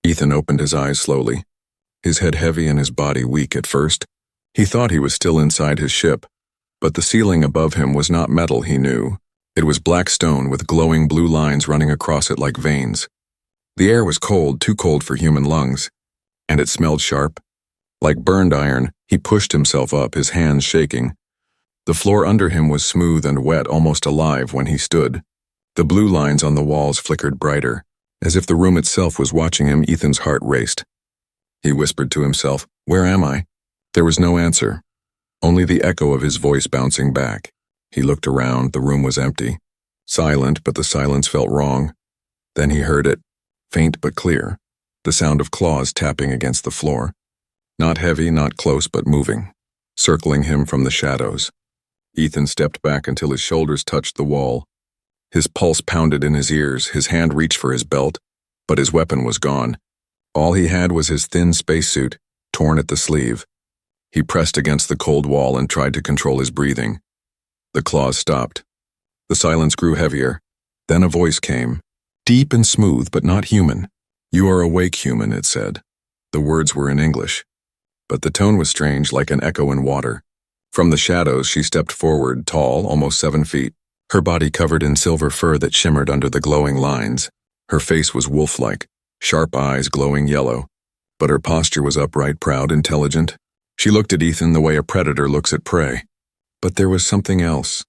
Ethan opened his eyes slowly, his head heavy and his body weak at first. He thought he was still inside his ship, but the ceiling above him was not metal, he knew. It was black stone with glowing blue lines running across it like veins. The air was cold, too cold for human lungs, and it smelled sharp. Like burned iron, he pushed himself up, his hands shaking. The floor under him was smooth and wet, almost alive when he stood. The blue lines on the walls flickered brighter. As if the room itself was watching him, Ethan's heart raced. He whispered to himself, "Where am I?" There was no answer, only the echo of his voice bouncing back. He looked around, the room was empty. Silent, but the silence felt wrong. Then he heard it, faint but clear, the sound of claws tapping against the floor. Not heavy, not close, but moving, circling him from the shadows. Ethan stepped back until his shoulders touched the wall. His pulse pounded in his ears, his hand reached for his belt, but his weapon was gone. All he had was his thin spacesuit, torn at the sleeve. He pressed against the cold wall and tried to control his breathing. The claws stopped. The silence grew heavier. Then a voice came, deep and smooth, but not human. "You are awake, human," it said. The words were in English, but the tone was strange, like an echo in water. From the shadows, she stepped forward, tall, almost 7 feet. Her body covered in silver fur that shimmered under the glowing lines. Her face was wolf-like, sharp eyes glowing yellow, but her posture was upright, proud, intelligent. She looked at Ethan the way a predator looks at prey. But there was something else,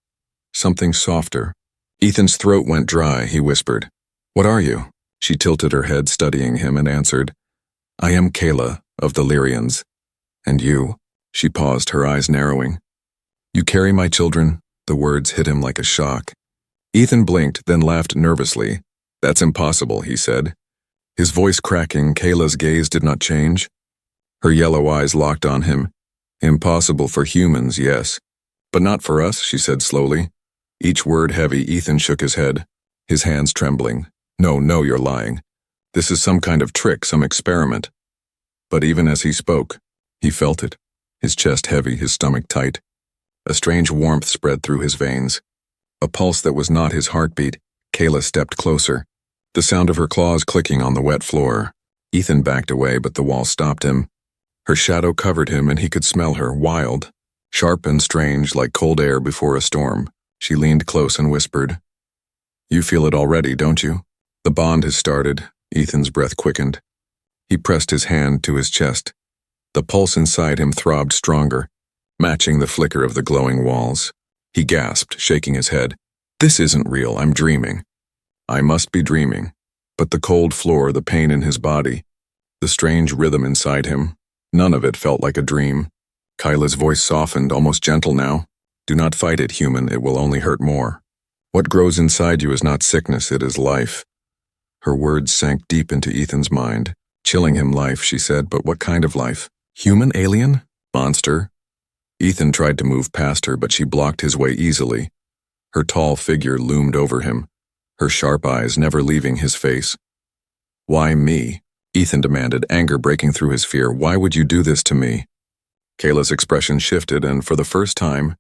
something softer. Ethan's throat went dry, he whispered. "What are you?" She tilted her head, studying him, and answered, "I am Kayla, of the Lyrians. And you?" She paused, her eyes narrowing. "You carry my children?" The words hit him like a shock. Ethan blinked, then laughed nervously. "That's impossible," he said. His voice cracking, Kayla's gaze did not change. Her yellow eyes locked on him. "Impossible for humans, yes. But not for us," she said slowly. Each word heavy, Ethan shook his head, his hands trembling. No, you're lying. This is some kind of trick, some experiment." But even as he spoke, he felt it, his chest heavy, his stomach tight. A strange warmth spread through his veins. A pulse that was not his heartbeat. Kayla stepped closer, the sound of her claws clicking on the wet floor. Ethan backed away, but the wall stopped him. Her shadow covered him, and he could smell her, wild, sharp and strange, like cold air before a storm. She leaned close and whispered, "You feel it already, don't you?" "The bond has started." Ethan's breath quickened. He pressed his hand to his chest. The pulse inside him throbbed stronger, matching the flicker of the glowing walls. He gasped, shaking his head. "This isn't real, I'm dreaming." I must be dreaming. But the cold floor, the pain in his body, the strange rhythm inside him, none of it felt like a dream. Kyla's voice softened, almost gentle now. "Do not fight it, human, it will only hurt more. What grows inside you is not sickness, it is life." Her words sank deep into Ethan's mind. "Chilling him life," she said, "but what kind of life? Human, alien, monster?" Ethan tried to move past her, but she blocked his way easily. Her tall figure loomed over him, her sharp eyes never leaving his face. "Why me?" Ethan demanded, anger breaking through his fear. "Why would you do this to me?" Kayla's expression shifted, and for the first time,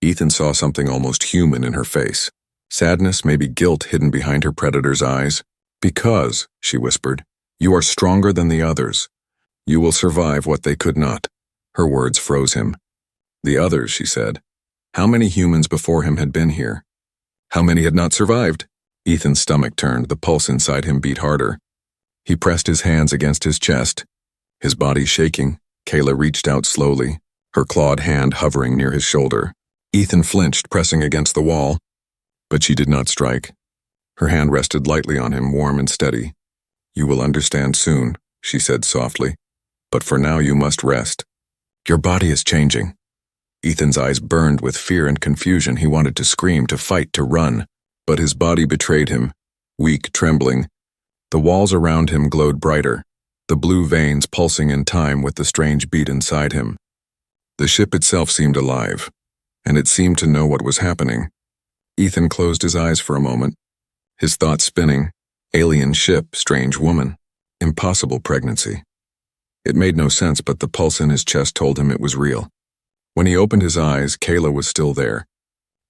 Ethan saw something almost human in her face. Sadness, maybe guilt hidden behind her predator's eyes. "Because," she whispered, "you are stronger than the others. You will survive what they could not." Her words froze him. "The others," she said. How many humans before him had been here? How many had not survived? Ethan's stomach turned, the pulse inside him beat harder. He pressed his hands against his chest, his body shaking. Kayla reached out slowly, her clawed hand hovering near his shoulder. Ethan flinched, pressing against the wall, but she did not strike. Her hand rested lightly on him, warm and steady. "You will understand soon," she said softly. "But for now you must rest. Your body is changing." Ethan's eyes burned with fear and confusion. He wanted to scream, to fight, to run, but his body betrayed him, weak, trembling. The walls around him glowed brighter, the blue veins pulsing in time with the strange beat inside him. The ship itself seemed alive, and it seemed to know what was happening. Ethan closed his eyes for a moment, his thoughts spinning. Alien ship, strange woman, impossible pregnancy. It made no sense, but the pulse in his chest told him it was real. When he opened his eyes, Kayla was still there,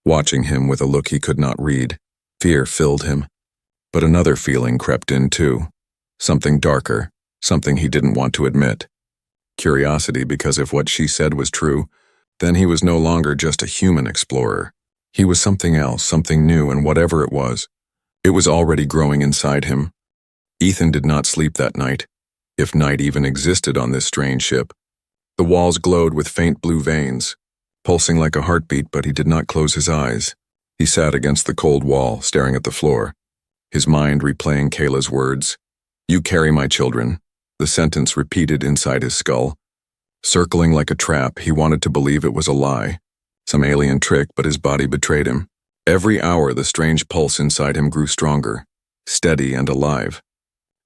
watching him with a look he could not read. Fear filled him. But another feeling crept in too, something darker, something he didn't want to admit. Curiosity because if what she said was true, then he was no longer just a human explorer. He was something else, something new, and whatever it was already growing inside him. Ethan did not sleep that night, if night even existed on this strange ship. The walls glowed with faint blue veins, pulsing like a heartbeat, but he did not close his eyes. He sat against the cold wall, staring at the floor, his mind replaying Kayla's words. "You carry my children," the sentence repeated inside his skull. Circling like a trap, he wanted to believe it was a lie, some alien trick, but his body betrayed him. Every hour, the strange pulse inside him grew stronger, steady and alive.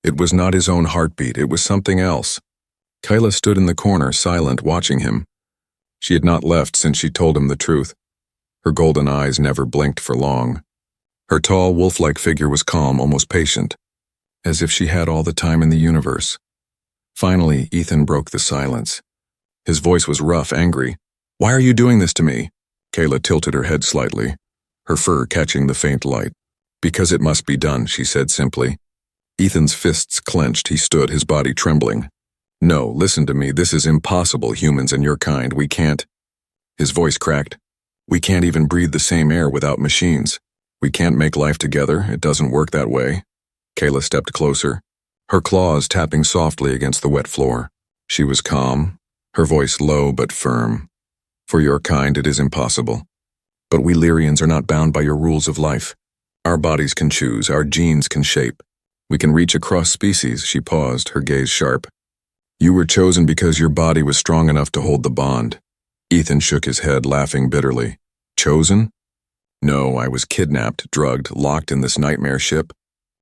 It was not his own heartbeat, it was something else. Kayla stood in the corner, silent, watching him. She had not left since she told him the truth. Her golden eyes never blinked for long. Her tall, wolf-like figure was calm, almost patient, as if she had all the time in the universe. Finally, Ethan broke the silence. His voice was rough, angry. "Why are you doing this to me?" Kayla tilted her head slightly, her fur catching the faint light. "Because it must be done," she said simply. Ethan's fists clenched. He stood, his body trembling. "No, listen to me. This is impossible, humans and your kind. We can't." His voice cracked. "We can't even breathe the same air without machines. We can't make life together. It doesn't work that way." Kayla stepped closer, her claws tapping softly against the wet floor. She was calm, her voice low but firm. "For your kind, it is impossible. But we Lyrians are not bound by your rules of life. Our bodies can choose, our genes can shape. We can reach across species." She paused, her gaze sharp. "You were chosen because your body was strong enough to hold the bond." Ethan shook his head, laughing bitterly. "Chosen? No, I was kidnapped, drugged, locked in this nightmare ship.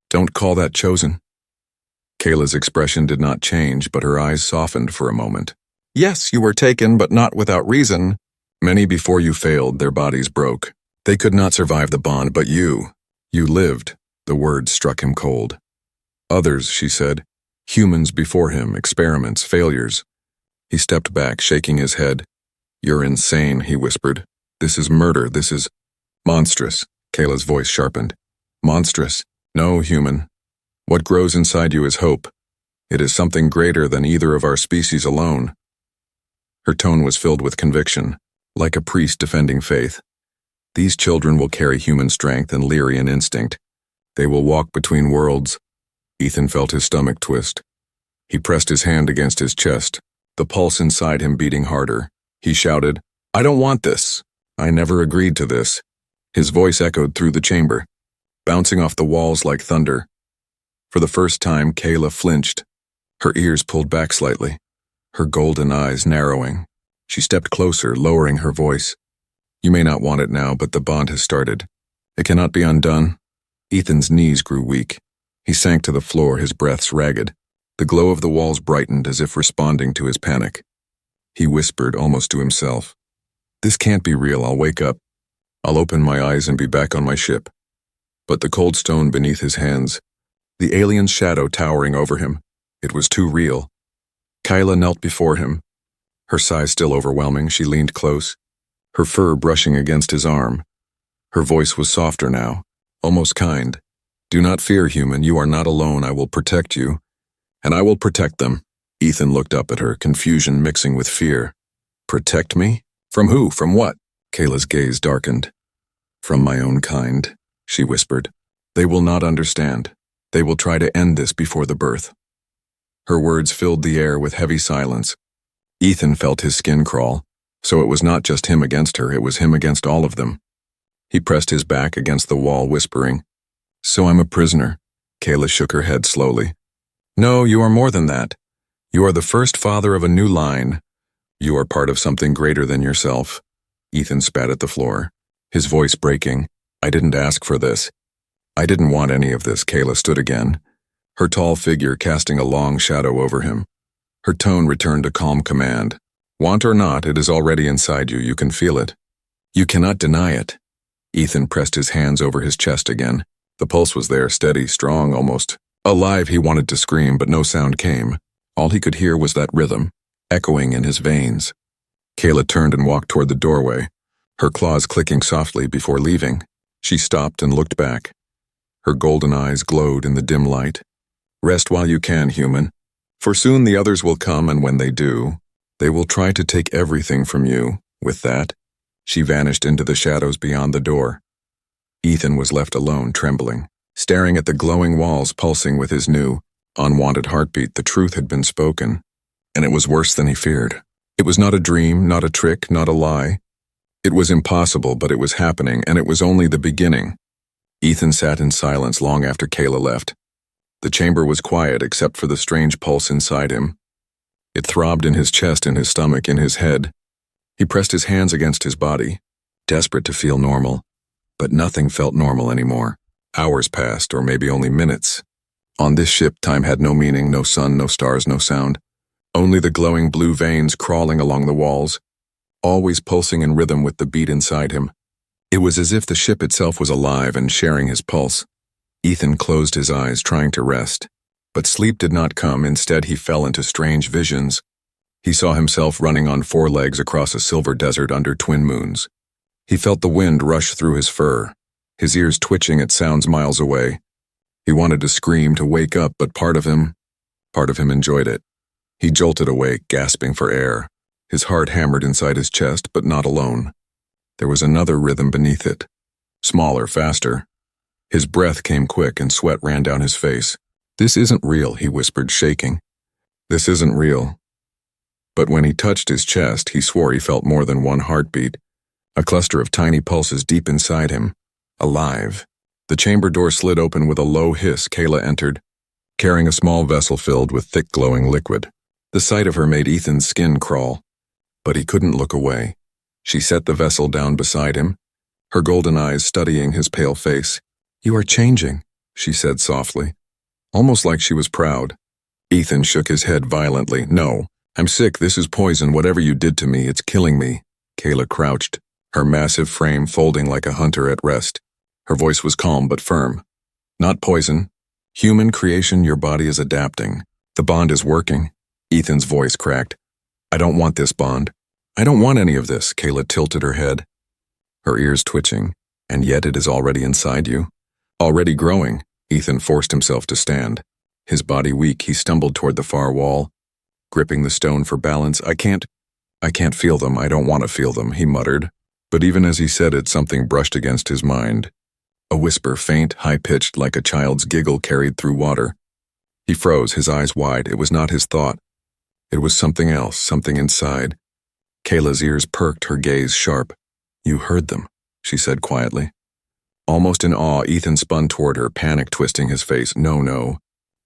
Don't call that chosen." Kayla's expression did not change, but her eyes softened for a moment. "Yes, you were taken, but not without reason. Many before you failed, their bodies broke. They could not survive the bond, but you lived." The words struck him cold. "Others," she said. "Humans before him, experiments, failures." He stepped back, shaking his head. "You're insane," he whispered. "This is murder, this is monstrous." Kayla's voice sharpened. "Monstrous? No, human. What grows inside you is hope. It is something greater than either of our species alone." Her tone was filled with conviction, like a priest defending faith. "These children will carry human strength and Lyrian instinct. They will walk between worlds." Ethan felt his stomach twist. He pressed his hand against his chest, the pulse inside him beating harder. He shouted, "I don't want this. I never agreed to this." His voice echoed through the chamber, bouncing off the walls like thunder. For the first time, Kayla flinched, her ears pulled back slightly, her golden eyes narrowing. She stepped closer, lowering her voice. "You may not want it now, but the bond has started. It cannot be undone." Ethan's knees grew weak. He sank to the floor, his breaths ragged. The glow of the walls brightened as if responding to his panic. He whispered, almost to himself, "This can't be real. I'll wake up. I'll open my eyes and be back on my ship." But the cold stone beneath his hands, the alien's shadow towering over him, it was too real. Kayla knelt before him, her size still overwhelming. She leaned close, her fur brushing against his arm. Her voice was softer now, almost kind. "Do not fear, human. You are not alone. I will protect you. And I will protect them." Ethan looked up at her, confusion mixing with fear. "Protect me? From who? From what?" Kayla's gaze darkened. "From my own kind," she whispered. "They will not understand. They will try to end this before the birth." Her words filled the air with heavy silence. Ethan felt his skin crawl. So it was not just him against her, it was him against all of them. He pressed his back against the wall, whispering, "So I'm a prisoner." Kayla shook her head slowly. "No, you are more than that. You are the first father of a new line. You are part of something greater than yourself." Ethan spat at the floor, his voice breaking. "I didn't ask for this. I didn't want any of this." Kayla stood again, her tall figure casting a long shadow over him. Her tone returned to calm command. "Want or not, it is already inside you. You can feel it. You cannot deny it." Ethan pressed his hands over his chest again. The pulse was there, steady, strong, almost alive. He wanted to scream, but no sound came. All he could hear was that rhythm, echoing in his veins. Kayla turned and walked toward the doorway, her claws clicking softly before leaving. She stopped and looked back. Her golden eyes glowed in the dim light. "Rest while you can, human. For soon the others will come, and when they do, they will try to take everything from you. With that, she vanished into the shadows beyond the door. Ethan was left alone, trembling, staring at the glowing walls, pulsing with his new, unwanted heartbeat. The truth had been spoken, and it was worse than he feared. It was not a dream, not a trick, not a lie. It was impossible, but it was happening, and it was only the beginning. Ethan sat in silence long after Kayla left. The chamber was quiet except for the strange pulse inside him. It throbbed in his chest, in his stomach, in his head. He pressed his hands against his body, desperate to feel normal. But nothing felt normal anymore. Hours passed, or maybe only minutes. On this ship, time had no meaning, no sun, no stars, no sound. Only the glowing blue veins crawling along the walls, always pulsing in rhythm with the beat inside him. It was as if the ship itself was alive and sharing his pulse. Ethan closed his eyes, trying to rest. But sleep did not come. Instead, he fell into strange visions. He saw himself running on 4 legs across a silver desert under twin moons. He felt the wind rush through his fur, his ears twitching at sounds miles away. He wanted to scream, to wake up, but part of him enjoyed it. He jolted awake, gasping for air. His heart hammered inside his chest, but not alone. There was another rhythm beneath it. Smaller, faster. His breath came quick and sweat ran down his face. "This isn't real," he whispered, shaking. "This isn't real." But when he touched his chest, he swore he felt more than one heartbeat. A cluster of tiny pulses deep inside him. Alive. The chamber door slid open with a low hiss. Kayla entered, carrying a small vessel filled with thick glowing liquid. The sight of her made Ethan's skin crawl, but he couldn't look away. She set the vessel down beside him, her golden eyes studying his pale face. "You are changing," she said softly, almost like she was proud. Ethan shook his head violently. "No, I'm sick. This is poison. Whatever you did to me, it's killing me." Kayla crouched, her massive frame folding like a hunter at rest. Her voice was calm but firm. "Not poison. Human creation, your body is adapting. The bond is working." Ethan's voice cracked. "I don't want this bond. I don't want any of this." Kayla tilted her head, her ears twitching. "And yet it is already inside you. Already growing." Ethan forced himself to stand. His body weak, he stumbled toward the far wall, gripping the stone for balance. I can't feel them. I don't want to feel them," he muttered. But even as he said it, something brushed against his mind. A whisper, faint, high-pitched, like a child's giggle carried through water. He froze, his eyes wide. It was not his thought. It was something else, something inside. Kayla's ears perked, her gaze sharp. "You heard them," she said quietly. Almost in awe, Ethan spun toward her, panic twisting his face. No,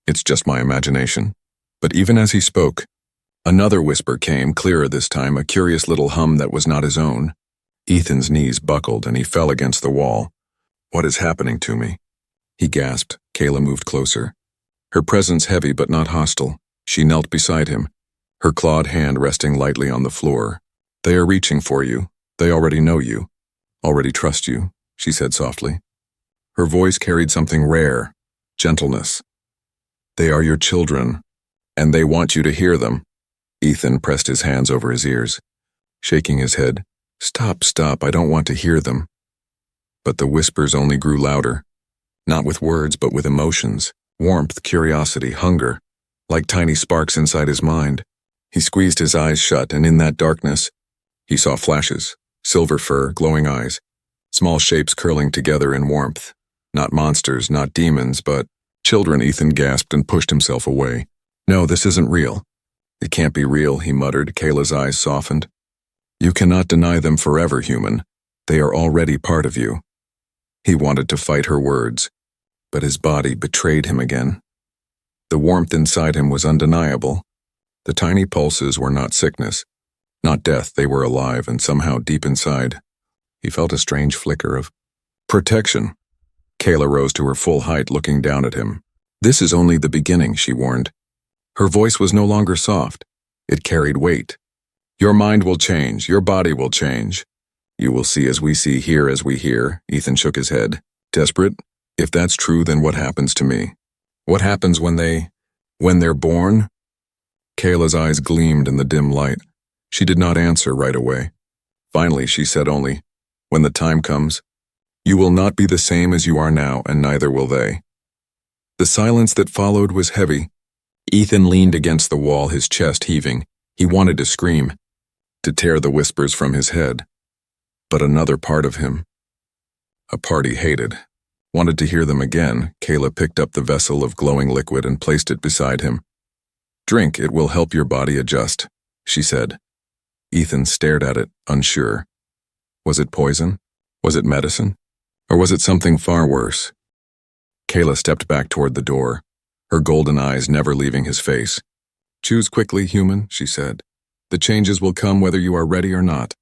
it's just my imagination." But even as he spoke, another whisper came, clearer this time, a curious little hum that was not his own. Ethan's knees buckled and he fell against the wall. "What is happening to me?" he gasped. Kayla moved closer, her presence heavy but not hostile. She knelt beside him, her clawed hand resting lightly on the floor. "They are reaching for you. They already know you, already trust you," she said softly. Her voice carried something rare, gentleness. "They are your children, and they want you to hear them." Ethan pressed his hands over his ears, shaking his head. Stop, I don't want to hear them." But the whispers only grew louder, not with words but with emotions, warmth, curiosity, hunger, like tiny sparks inside his mind. He squeezed his eyes shut, and in that darkness, he saw flashes, silver fur, glowing eyes, small shapes curling together in warmth. Not monsters, not demons, but children. Ethan gasped and pushed himself away. "No, this isn't real. It can't be real," he muttered. Kayla's eyes softened. "You cannot deny them forever, human. They are already part of you." He wanted to fight her words, but his body betrayed him again. The warmth inside him was undeniable. The tiny pulses were not sickness, not death. They were alive, and somehow deep inside, he felt a strange flicker of protection. Kayla rose to her full height, looking down at him. "This is only the beginning," she warned. Her voice was no longer soft. It carried weight. "Your mind will change. Your body will change. You will see as we see, hear as we hear." Ethan shook his head. "Desperate? If that's true, then what happens to me? What happens when they're born?" Kayla's eyes gleamed in the dim light. She did not answer right away. Finally, she said only, "When the time comes, you will not be the same as you are now, and neither will they." The silence that followed was heavy. Ethan leaned against the wall, his chest heaving. He wanted to scream, to tear the whispers from his head. But another part of him, a part he hated, wanted to hear them again. Kayla picked up the vessel of glowing liquid and placed it beside him. "Drink, it will help your body adjust," she said. Ethan stared at it, unsure. Was it poison? Was it medicine? Or was it something far worse? Kayla stepped back toward the door, her golden eyes never leaving his face. "Choose quickly, human," she said. "The changes will come whether you are ready or not."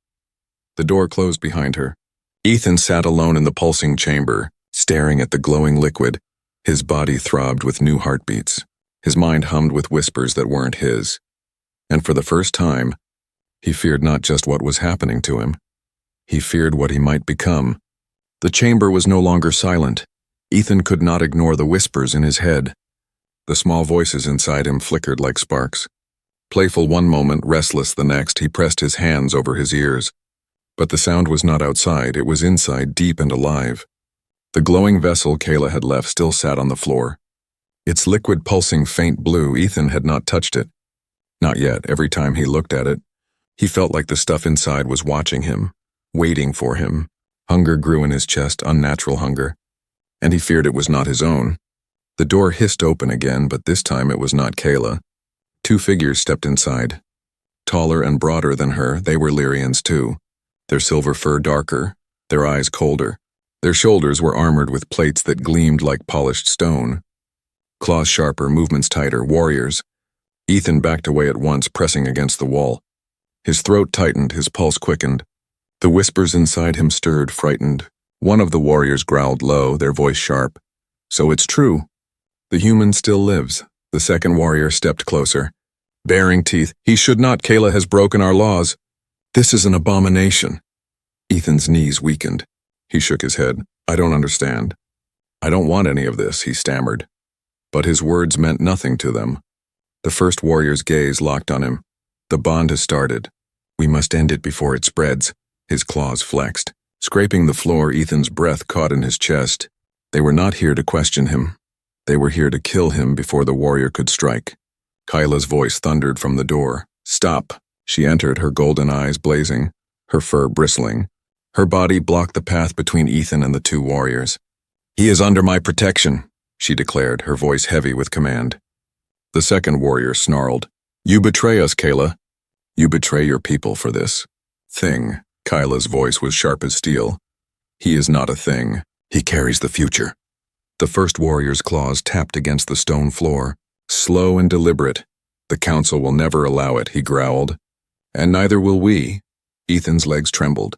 The door closed behind her. Ethan sat alone in the pulsing chamber, staring at the glowing liquid. His body throbbed with new heartbeats. His mind hummed with whispers that weren't his. And for the first time, he feared not just what was happening to him. He feared what he might become. The chamber was no longer silent. Ethan could not ignore the whispers in his head. The small voices inside him flickered like sparks. Playful one moment, restless the next, he pressed his hands over his ears. But the sound was not outside, it was inside, deep and alive. The glowing vessel Kayla had left still sat on the floor. Its liquid pulsing faint blue. Ethan had not touched it. Not yet. Every time he looked at it, he felt like the stuff inside was watching him, waiting for him. Hunger grew in his chest, unnatural hunger, and he feared it was not his own. The door hissed open again, but this time it was not Kayla. Two figures stepped inside. Taller and broader than her, they were Lyrians too. Their silver fur darker, their eyes colder. Their shoulders were armored with plates that gleamed like polished stone. Claws sharper, movements tighter, warriors. Ethan backed away at once, pressing against the wall. His throat tightened, his pulse quickened. The whispers inside him stirred, frightened. One of the warriors growled low, their voice sharp. "So it's true. The human still lives." The second warrior stepped closer, baring teeth. "He should not. Kayla has broken our laws. This is an abomination." Ethan's knees weakened. He shook his head. "I don't understand. I don't want any of this," he stammered. But his words meant nothing to them. The first warrior's gaze locked on him. "The bond has started. We must end it before it spreads." His claws flexed. Scraping the floor, Ethan's breath caught in his chest. They were not here to question him. They were here to kill him before the warrior could strike. Kyla's voice thundered from the door. "Stop." She entered, her golden eyes blazing, her fur bristling. Her body blocked the path between Ethan and the two warriors. "He is under my protection," she declared, her voice heavy with command. The second warrior snarled. "You betray us, Kayla. You betray your people for this thing." Kyla's voice was sharp as steel. "He is not a thing. He carries the future." The first warrior's claws tapped against the stone floor, slow and deliberate. "The council will never allow it," he growled. "And neither will we." Ethan's legs trembled.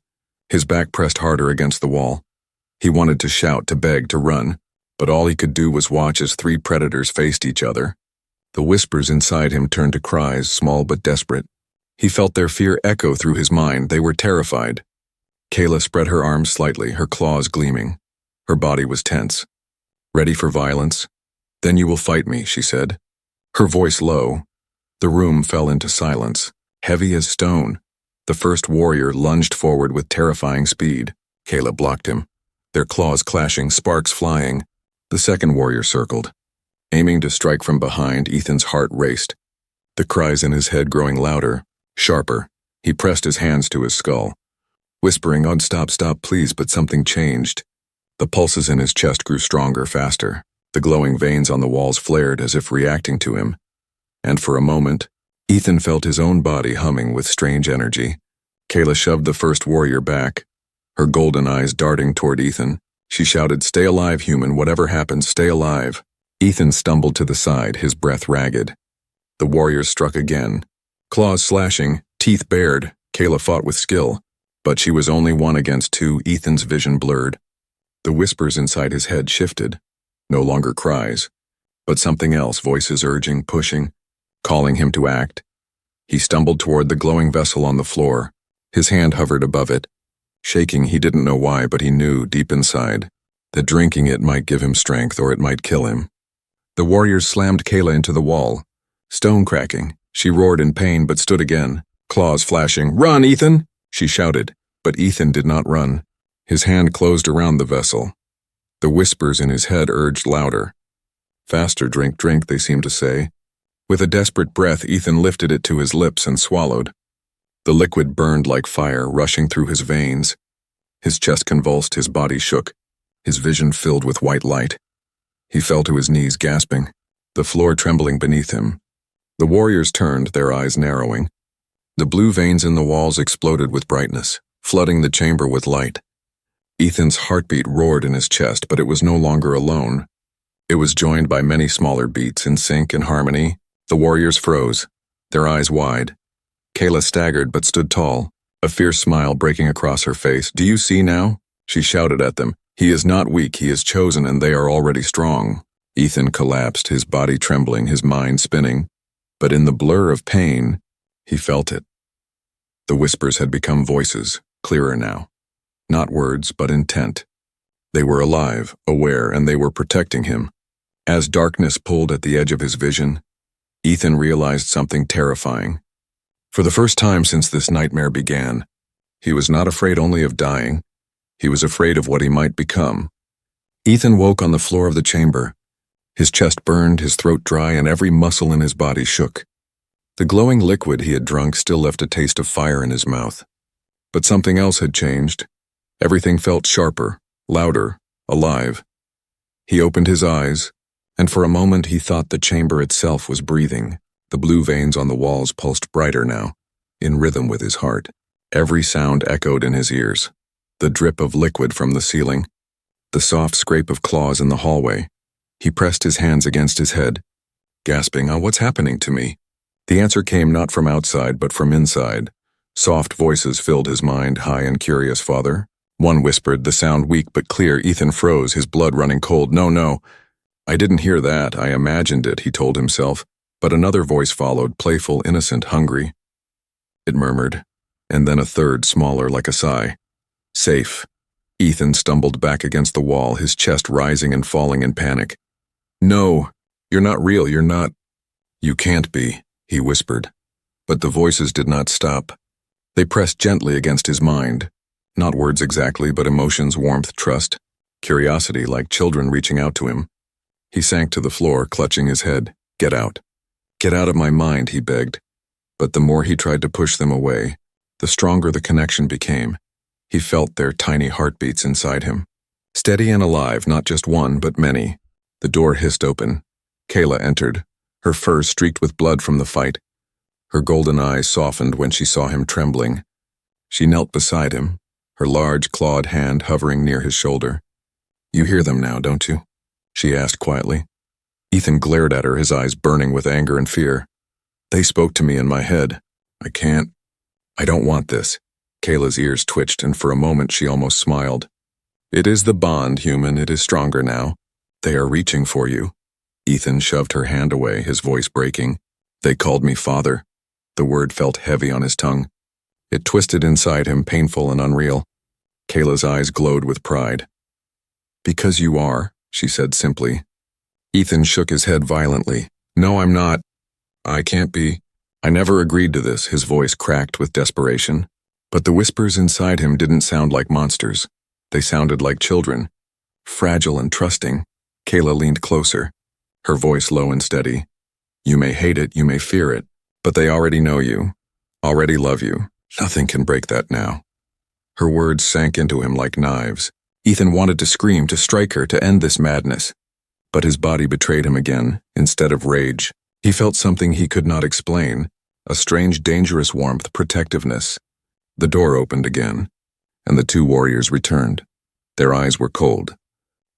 His back pressed harder against the wall. He wanted to shout, to beg, to run, but all he could do was watch as three predators faced each other. The whispers inside him turned to cries, small but desperate. He felt their fear echo through his mind. They were terrified. Kayla spread her arms slightly, her claws gleaming. Her body was tense. "Ready for violence? Then you will fight me," she said. Her voice low. The room fell into silence, heavy as stone. The first warrior lunged forward with terrifying speed. Kayla blocked him, their claws clashing, sparks flying. The second warrior circled. Aiming to strike from behind, Ethan's heart raced. The cries in his head growing louder, sharper. He pressed his hands to his skull, whispering, "Oh, stop, please," but something changed. The pulses in his chest grew stronger, faster. The glowing veins on the walls flared as if reacting to him. And for a moment, Ethan felt his own body humming with strange energy. Kayla shoved the first warrior back, her golden eyes darting toward Ethan. She shouted, "Stay alive, human, whatever happens, stay alive." Ethan stumbled to the side, his breath ragged. The warriors struck again. Claws slashing, teeth bared, Kayla fought with skill. But she was only one against two. Ethan's vision blurred. The whispers inside his head shifted. No longer cries, but something else, voices urging, pushing, calling him to act. He stumbled toward the glowing vessel on the floor. His hand hovered above it. Shaking, he didn't know why, but he knew, deep inside, that drinking it might give him strength or it might kill him. The warriors slammed Kayla into the wall. Stone cracking. She roared in pain but stood again, claws flashing. "Run, Ethan!" she shouted. But Ethan did not run. His hand closed around the vessel. The whispers in his head urged louder. "Faster, drink, drink," they seemed to say. With a desperate breath, Ethan lifted it to his lips and swallowed. The liquid burned like fire, rushing through his veins. His chest convulsed, his body shook, his vision filled with white light. He fell to his knees, gasping, the floor trembling beneath him. The warriors turned, their eyes narrowing. The blue veins in the walls exploded with brightness, flooding the chamber with light. Ethan's heartbeat roared in his chest, but it was no longer alone. It was joined by many smaller beats in sync and harmony. The warriors froze, their eyes wide. Kayla staggered but stood tall, a fierce smile breaking across her face. "Do you see now?" she shouted at them. "He is not weak, he is chosen, and they are already strong." Ethan collapsed, his body trembling, his mind spinning. But in the blur of pain, he felt it. The whispers had become voices, clearer now. Not words, but intent. They were alive, aware, and they were protecting him. As darkness pulled at the edge of his vision, Ethan realized something terrifying. For the first time since this nightmare began, he was not afraid only of dying. He was afraid of what he might become. Ethan woke on the floor of the chamber. His chest burned, his throat dry, and every muscle in his body shook. The glowing liquid he had drunk still left a taste of fire in his mouth. But something else had changed. Everything felt sharper, louder, alive. He opened his eyes, and for a moment he thought the chamber itself was breathing. The blue veins on the walls pulsed brighter now, in rhythm with his heart. Every sound echoed in his ears. The drip of liquid from the ceiling, the soft scrape of claws in the hallway. He pressed his hands against his head, gasping, "Oh, what's happening to me?" The answer came not from outside, but from inside. Soft voices filled his mind, high and curious. "Father?" One whispered, the sound weak but clear. Ethan froze, his blood running cold. No, I didn't hear that. I imagined it," he told himself. But another voice followed, playful, innocent, hungry. It murmured, and then a third, smaller, like a sigh. "Safe." Ethan stumbled back against the wall, his chest rising and falling in panic. "No, you're not real, you're not." "You can't be," he whispered. But the voices did not stop. They pressed gently against his mind. Not words exactly, but emotions, warmth, trust, curiosity, like children reaching out to him. He sank to the floor, clutching his head. "Get out. Get out of my mind," he begged. But the more he tried to push them away, the stronger the connection became. He felt their tiny heartbeats inside him. Steady and alive, not just one, but many. The door hissed open. Kayla entered, her fur streaked with blood from the fight. Her golden eyes softened when she saw him trembling. She knelt beside him, her large clawed hand hovering near his shoulder. "You hear them now, don't you?" she asked quietly. Ethan glared at her, his eyes burning with anger and fear. "They spoke to me in my head. I don't want this." Kayla's ears twitched, and for a moment she almost smiled. "It is the bond, human. It is stronger now. They are reaching for you." Ethan shoved her hand away, his voice breaking. "They called me father." The word felt heavy on his tongue. It twisted inside him, painful and unreal. Kayla's eyes glowed with pride. "Because you are," she said simply. Ethan shook his head violently. "No, I'm not. I can't be. I never agreed to this," his voice cracked with desperation. But the whispers inside him didn't sound like monsters. They sounded like children, fragile and trusting. Kayla leaned closer, her voice low and steady. "You may hate it, you may fear it, but they already know you, already love you. Nothing can break that now." Her words sank into him like knives. Ethan wanted to scream, to strike her, to end this madness. But his body betrayed him again. Instead of rage, he felt something he could not explain, a strange, dangerous warmth, protectiveness. The door opened again, and the two warriors returned. Their eyes were cold,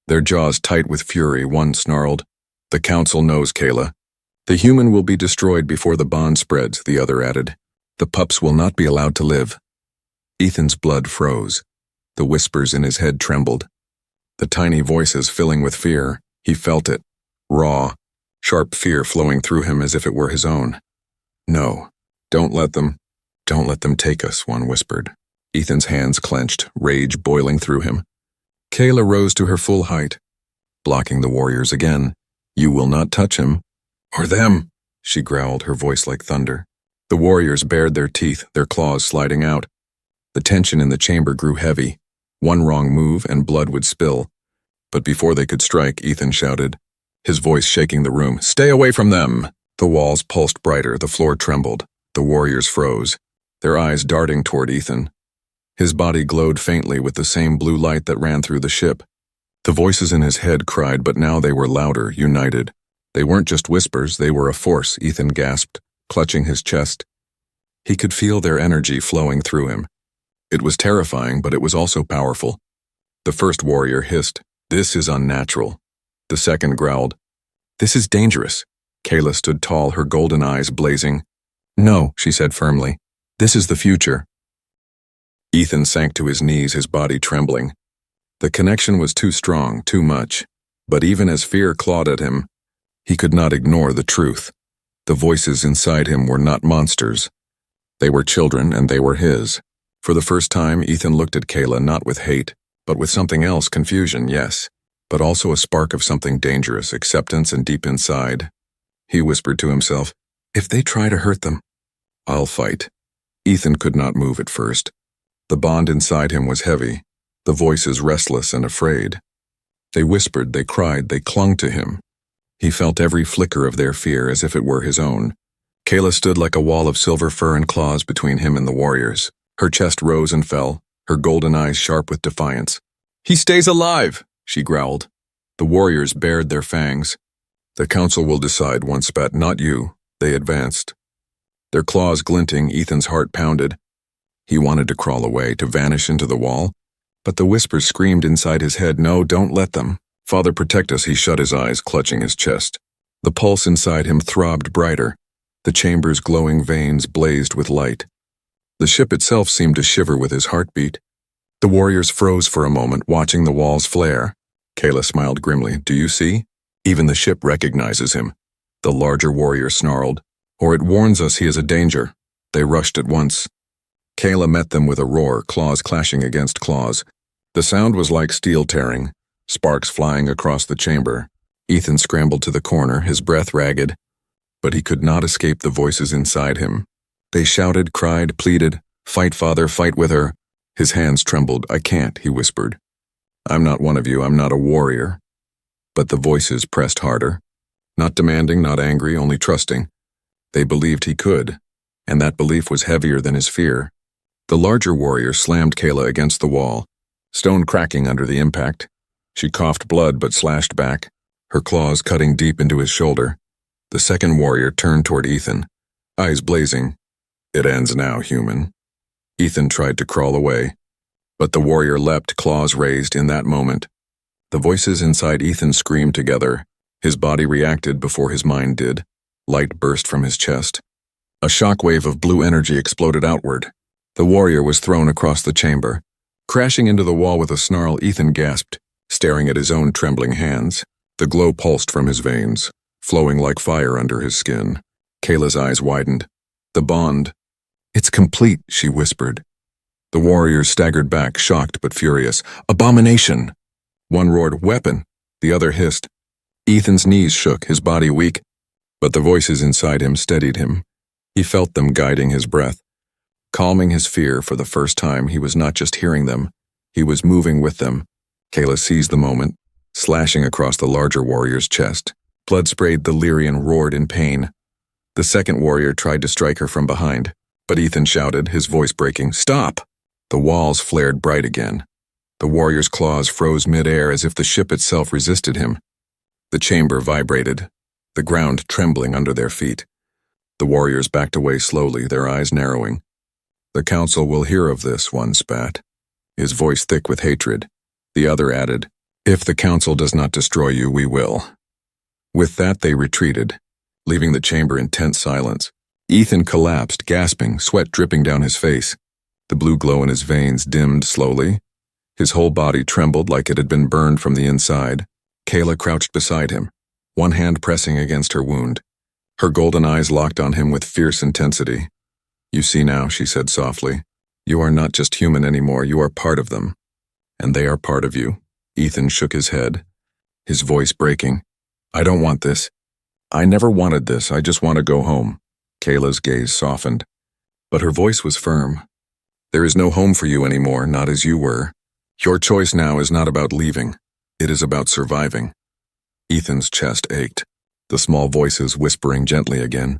their jaws tight with fury. One snarled, "The council knows, Kayla. The human will be destroyed before the bond spreads," the other added. "The pups will not be allowed to live." Ethan's blood froze. The whispers in his head trembled. The tiny voices filling with fear. He felt it, raw, sharp fear flowing through him as if it were his own. "No, don't let them take us," one whispered. Ethan's hands clenched, rage boiling through him. Kayla rose to her full height, blocking the warriors again. "You will not touch him. Or them," she growled, her voice like thunder. The warriors bared their teeth, their claws sliding out. The tension in the chamber grew heavy. One wrong move and blood would spill. But before they could strike, Ethan shouted, his voice shaking the room, "Stay away from them!" The walls pulsed brighter, the floor trembled, the warriors froze, their eyes darting toward Ethan. His body glowed faintly with the same blue light that ran through the ship. The voices in his head cried, but now they were louder, united. They weren't just whispers, they were a force, Ethan gasped, clutching his chest. He could feel their energy flowing through him. It was terrifying, but it was also powerful. The first warrior hissed, "This is unnatural." The second growled, "This is dangerous." Kayla stood tall, her golden eyes blazing. "No," she said firmly. "This is the future." Ethan sank to his knees, his body trembling. The connection was too strong, too much. But even as fear clawed at him, he could not ignore the truth. The voices inside him were not monsters. They were children, and they were his. For the first time, Ethan looked at Kayla not with hate, but with something else, confusion, yes, but also a spark of something dangerous, acceptance, and deep inside. He whispered to himself, "If they try to hurt them, I'll fight." Ethan could not move at first. The bond inside him was heavy, the voices restless and afraid. They whispered, they cried, they clung to him. He felt every flicker of their fear as if it were his own. Kayla stood like a wall of silver fur and claws between him and the warriors. Her chest rose and fell, her golden eyes sharp with defiance. "He stays alive," she growled. The warriors bared their fangs. "The council will decide," one spat, "not you." They advanced. Their claws glinting, Ethan's heart pounded. He wanted to crawl away, to vanish into the wall, but the whispers screamed inside his head, "No, don't let them. Father, protect us." He shut his eyes, clutching his chest. The pulse inside him throbbed brighter. The chamber's glowing veins blazed with light. The ship itself seemed to shiver with his heartbeat. The warriors froze for a moment, watching the walls flare. Kayla smiled grimly. "Do you see? Even the ship recognizes him." The larger warrior snarled, "Or it warns us he is a danger." They rushed at once. Kayla met them with a roar, claws clashing against claws. The sound was like steel tearing, sparks flying across the chamber. Ethan scrambled to the corner, his breath ragged, but he could not escape the voices inside him. They shouted, cried, pleaded, "Fight, Father, fight with her." His hands trembled. "I can't," he whispered. "I'm not one of you, I'm not a warrior." But the voices pressed harder. Not demanding, not angry, only trusting. They believed he could, and that belief was heavier than his fear. The larger warrior slammed Kayla against the wall, stone cracking under the impact. She coughed blood but slashed back, her claws cutting deep into his shoulder. The second warrior turned toward Ethan, eyes blazing. "It ends now, human." Ethan tried to crawl away, but the warrior leapt, claws raised in that moment. The voices inside Ethan screamed together. His body reacted before his mind did. Light burst from his chest. A shockwave of blue energy exploded outward. The warrior was thrown across the chamber. Crashing into the wall with a snarl, Ethan gasped, staring at his own trembling hands. The glow pulsed from his veins, flowing like fire under his skin. Kayla's eyes widened. The bond. "It's complete," she whispered. The warriors staggered back, shocked but furious. "Abomination!" One roared, "Weapon!" The other hissed. Ethan's knees shook, his body weak, but the voices inside him steadied him. He felt them guiding his breath. Calming his fear for the first time, he was not just hearing them, he was moving with them. Kayla seized the moment, slashing across the larger warrior's chest. Blood sprayed, the Lyrian roared in pain. The second warrior tried to strike her from behind, but Ethan shouted, his voice breaking, "Stop!" The walls flared bright again. The warrior's claws froze mid-air as if the ship itself resisted him. The chamber vibrated, the ground trembling under their feet. The warriors backed away slowly, their eyes narrowing. "The council will hear of this," one spat, his voice thick with hatred. The other added, "If the council does not destroy you, we will." With that, they retreated, leaving the chamber in tense silence. Ethan collapsed, gasping, sweat dripping down his face. The blue glow in his veins dimmed slowly. His whole body trembled like it had been burned from the inside. Kayla crouched beside him, one hand pressing against her wound. Her golden eyes locked on him with fierce intensity. "You see now," she said softly. "You are not just human anymore, you are part of them. And they are part of you." Ethan shook his head, his voice breaking. "I don't want this. I never wanted this, I just want to go home." Kayla's gaze softened, but her voice was firm. "There is no home for you anymore, not as you were. Your choice now is not about leaving. It is about surviving." Ethan's chest ached. the small voices whispering gently again.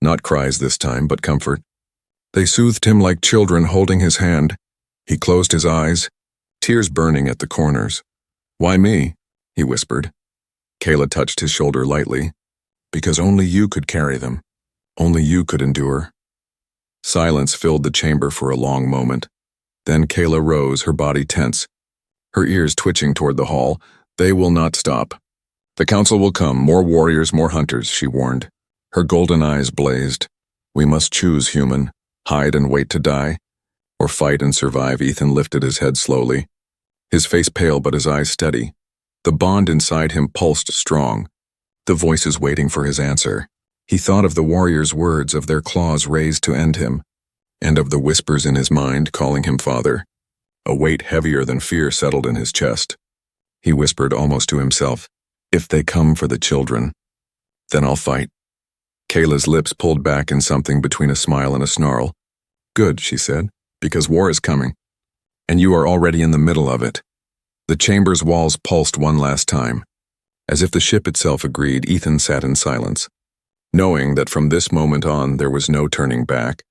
Not cries this time, but comfort. They soothed him like children holding his hand. He closed his eyes, tears burning at the corners. "Why me?" he whispered. Kayla touched his shoulder lightly. "Because only you could carry them. Only you could endure." Silence filled the chamber for a long moment. Then Kayla rose, her body tense, her ears twitching toward the hall. "They will not stop. The council will come, more warriors, more hunters," she warned. Her golden eyes blazed. "We must choose, human. Hide and wait to die, or fight and survive." Ethan lifted his head slowly, his face pale but his eyes steady. The bond inside him pulsed strong, the voices waiting for his answer. He thought of the warriors' words, of their claws raised to end him, and of the whispers in his mind calling him father. A weight heavier than fear settled in his chest. He whispered almost to himself, "If they come for the children, then I'll fight." Kayla's lips pulled back in something between a smile and a snarl. "Good," she said, "because war is coming, and you are already in the middle of it." The chamber's walls pulsed one last time. As if the ship itself agreed, Ethan sat in silence, knowing that from this moment on there was no turning back.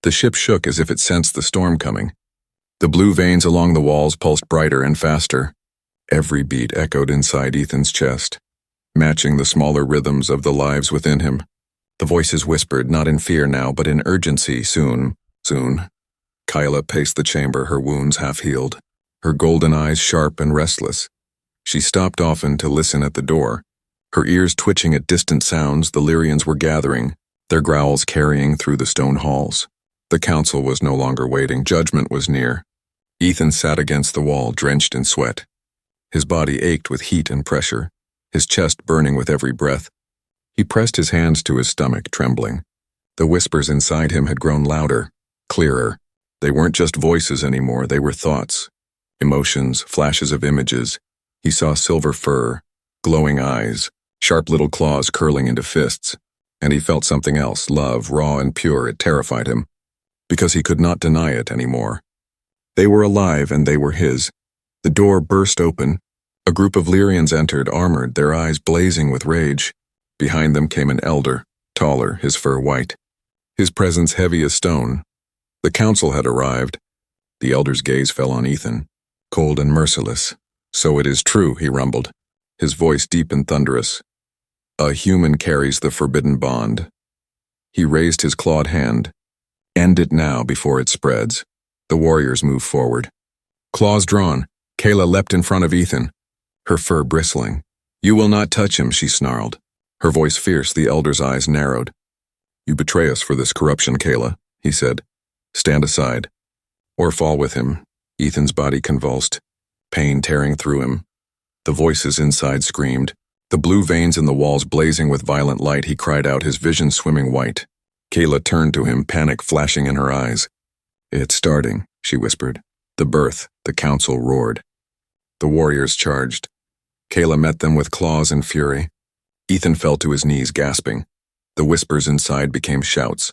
The ship shook as if it sensed the storm coming. The blue veins along the walls pulsed brighter and faster. Every beat echoed inside Ethan's chest, matching the smaller rhythms of the lives within him. The voices whispered, not in fear now, but in urgency. "Soon, soon." Kyla paced the chamber, her wounds half healed, her golden eyes sharp and restless. She stopped often to listen at the door, her ears twitching at distant sounds. The Lyrians were gathering, their growls carrying through the stone halls. The council was no longer waiting. Judgment was near. Ethan sat against the wall, drenched in sweat. His body ached with heat and pressure, his chest burning with every breath. He pressed his hands to his stomach, trembling. The whispers inside him had grown louder, clearer. They weren't just voices anymore, they were thoughts, emotions, flashes of images. He saw silver fur, glowing eyes, sharp little claws curling into fists, and he felt something else, love, raw and pure. It terrified him, because he could not deny it anymore. They were alive and they were his. The door burst open. A group of Lyrians entered, armored, their eyes blazing with rage. Behind them came an elder, taller, his fur white, his presence heavy as stone. The council had arrived. The elder's gaze fell on Ethan, cold and merciless. "So it is true," he rumbled, his voice deep and thunderous. "A human carries the forbidden bond." He raised his clawed hand. "End it now before it spreads." The warriors moved forward. Claws drawn, Kayla leapt in front of Ethan, her fur bristling. "You will not touch him," she snarled, her voice fierce. The elder's eyes narrowed. "You betray us for this corruption, Kayla," he said. "Stand aside, or fall with him." Ethan's body convulsed, pain tearing through him. The voices inside screamed, the blue veins in the walls blazing with violent light. He cried out, his vision swimming white. Kayla turned to him, panic flashing in her eyes. "It's starting," she whispered. "The birth," the council roared. The warriors charged. Kayla met them with claws and fury. Ethan fell to his knees, gasping. The whispers inside became shouts,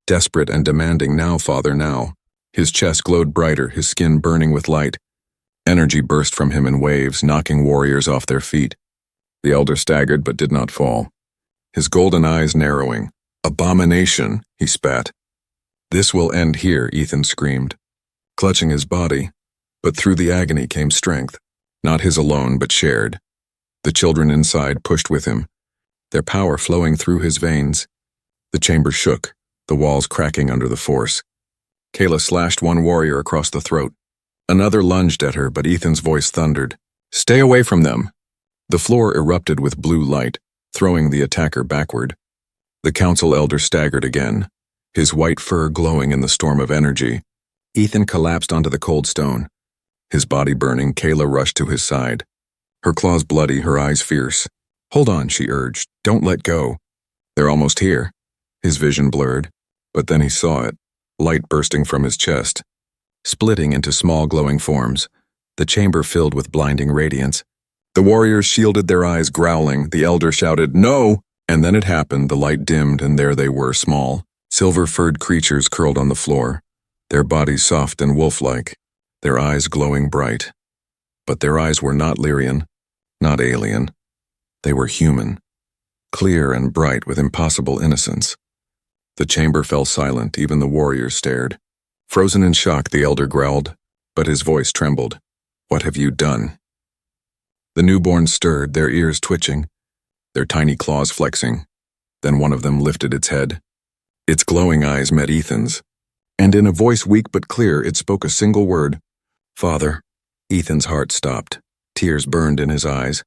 desperate and demanding. "Now, father, now." His chest glowed brighter, his skin burning with light. Energy burst from him in waves, knocking warriors off their feet. The elder staggered but did not fall, his golden eyes narrowing. "Abomination," he spat. "This will end here," Ethan screamed, clutching his body. But through the agony came strength, not his alone but shared. The children inside pushed with him, their power flowing through his veins. The chamber shook, the walls cracking under the force. Kayla slashed one warrior across the throat. Another lunged at her, but Ethan's voice thundered, "Stay away from them!" The floor erupted with blue light, throwing the attacker backward. The council elder staggered again, his white fur glowing in the storm of energy. Ethan collapsed onto the cold stone. His body burning, Kayla rushed to his side, her claws bloody, her eyes fierce. "Hold on," she urged. "Don't let go. They're almost here." His vision blurred, but then he saw it, light bursting from his chest, splitting into small glowing forms, the chamber filled with blinding radiance. The warriors shielded their eyes, growling. The elder shouted, "No!" And then it happened. The light dimmed, and there they were, small, silver-furred creatures curled on the floor, their bodies soft and wolf-like, their eyes glowing bright. But their eyes were not Lyrian, not alien. They were human. clear and bright with impossible innocence. The chamber fell silent, even the warriors stared. Frozen in shock, the elder growled, but his voice trembled. "What have you done?" The newborns stirred, their ears twitching, their tiny claws flexing. Then one of them lifted its head. Its glowing eyes met Ethan's, and in a voice weak but clear, it spoke a single word: "Father." Ethan's heart stopped. Tears burned in his eyes.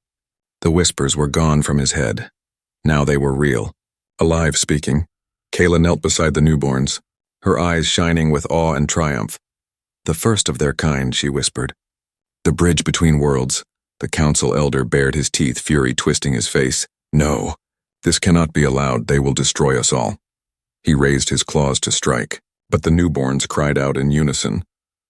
The whispers were gone from his head. Now they were real, alive, speaking. Kayla knelt beside the newborns, her eyes shining with awe and triumph. "The first of their kind," she whispered. "The bridge between worlds." The council elder bared his teeth, fury twisting his face. "No, this cannot be allowed. They will destroy us all." He raised his claws to strike, but the newborns cried out in unison.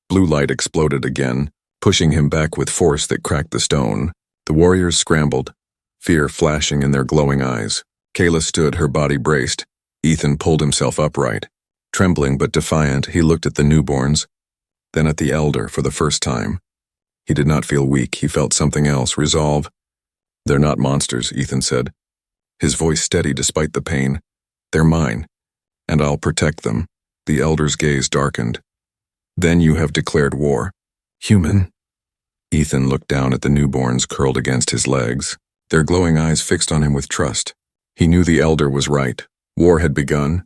Blue light exploded again, pushing him back with force that cracked the stone. The warriors scrambled, fear flashing in their glowing eyes. Kayla stood, her body braced. Ethan pulled himself upright. Trembling but defiant, he looked at the newborns, then at the elder for the first time. He did not feel weak, he felt something else, resolve. "They're not monsters," Ethan said, his voice steady despite the pain. "They're mine, and I'll protect them." The elder's gaze darkened. "Then you have declared war." "Human?" Ethan looked down at the newborns curled against his legs, their glowing eyes fixed on him with trust. He knew the elder was right. War had begun,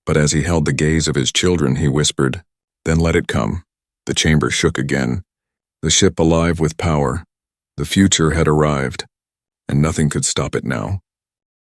but as he held the gaze of his children, he whispered, "Then let it come." The chamber shook again, the ship alive with power. The future had arrived, and nothing could stop it now.